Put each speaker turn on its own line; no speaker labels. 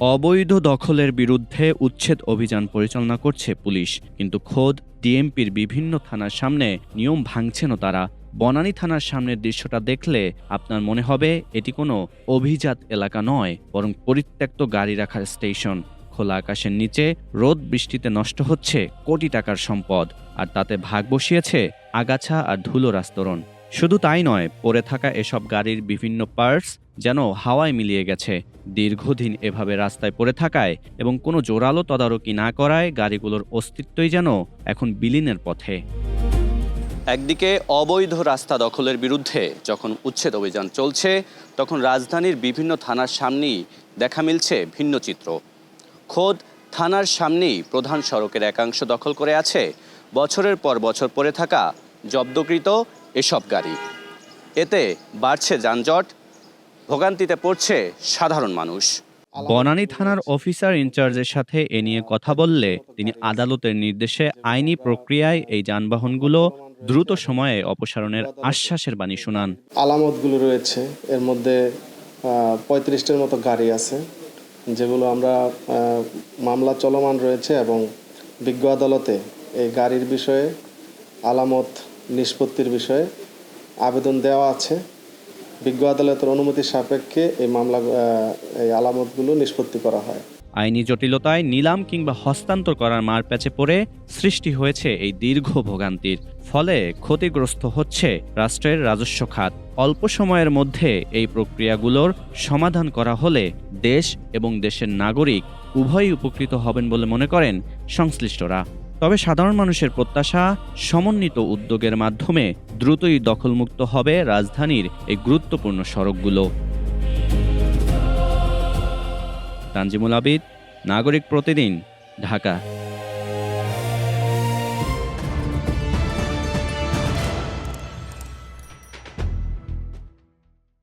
অবৈধ দখলের বিরুদ্ধে উচ্ছেদ অভিযান পরিচালনা করছে পুলিশ, কিন্তু খোদ ডিএমপির বিভিন্ন থানার সামনে নিয়ম ভাঙছেনও তারা। বনানী থানার সামনের দৃশ্যটা দেখলে আপনার মনে হবে এটি কোনো অভিজাত এলাকা নয়, বরং পরিত্যক্ত গাড়ি রাখার স্টেশন। খোলা আকাশের নিচে রোদ বৃষ্টিতে নষ্ট হচ্ছে কোটি টাকার সম্পদ, আর তাতে ভাগ বসিয়েছে আগাছা আর ধুলোর আস্তরণ। শুধু তাই নয়, পড়ে থাকা এসব গাড়ির বিভিন্ন পার্টস যেন হাওয়ায় মিলিয়ে গেছে। দীর্ঘদিন এভাবে রাস্তায় পড়ে থাকায় এবং কোনো জোরালো তদারকি না করায় গাড়িগুলোর অস্তিত্বই যেন এখন বিলীনের পথে। একদিকে অবৈধ রাস্তা দখলের বিরুদ্ধে যখন উচ্ছেদ অভিযান চলছে, তখন রাজধানীর বিভিন্ন থানার সামনেই দেখা মিলছে ভিন্ন চিত্র। খোদ থানার সামনেই প্রধান সড়কের একাংশ দখল করে আছে বছরের পর বছর পড়ে থাকা জব্দকৃত এসব গাড়ি। এতে বাড়ছে যানজট, ভোগান্তিতে পড়ছে সাধারণ মানুষ। বনানী থানার অফিসার ইনচার্জের সাথে এ নিয়ে কথা বললে তিনি আদালতের নির্দেশে আইনি প্রক্রিয়ায় এই যানবাহনগুলো দ্রুত সময়ে অপসারণের আশ্বাসের বাণী শোনান।
আলামতগুলো রয়েছে, এর মধ্যে 35টার মতো গাড়ি আছে, যেগুলো আমরা মামলা চলমান রয়েছে এবং বিজ্ঞ আদালতে এই গাড়ির বিষয়ে আলামত নিষ্পত্তির বিষয়ে আবেদন দেওয়া আছে। বিজ্ঞ আদালতের অনুমতি সাপেক্ষে এই আলামতগুলো নিষ্পত্তি করা হয়।
আইনি জটিলতায় নিলাম কিংবা হস্তান্তর করার মারপ্যাচে পড়ে সৃষ্টি হয়েছে এই দীর্ঘ ভোগান্তির। ফলে ক্ষতিগ্রস্ত হচ্ছে রাষ্ট্রের রাজস্ব খাত। অল্প সময়ের মধ্যে এই প্রক্রিয়াগুলোর সমাধান করা হলে দেশ এবং দেশের নাগরিক উভয়ই উপকৃত হবেন বলে মনে করেন সংশ্লিষ্টরা। তবে সাধারণ মানুষের প্রত্যাশা, সমন্বিত উদ্যোগের মাধ্যমে দ্রুতই দখলমুক্ত হবে রাজধানীর এই গুরুত্বপূর্ণ সড়কগুলো। তানজিমুল আবিদ, নাগরিক প্রতিদিন, ঢাকা।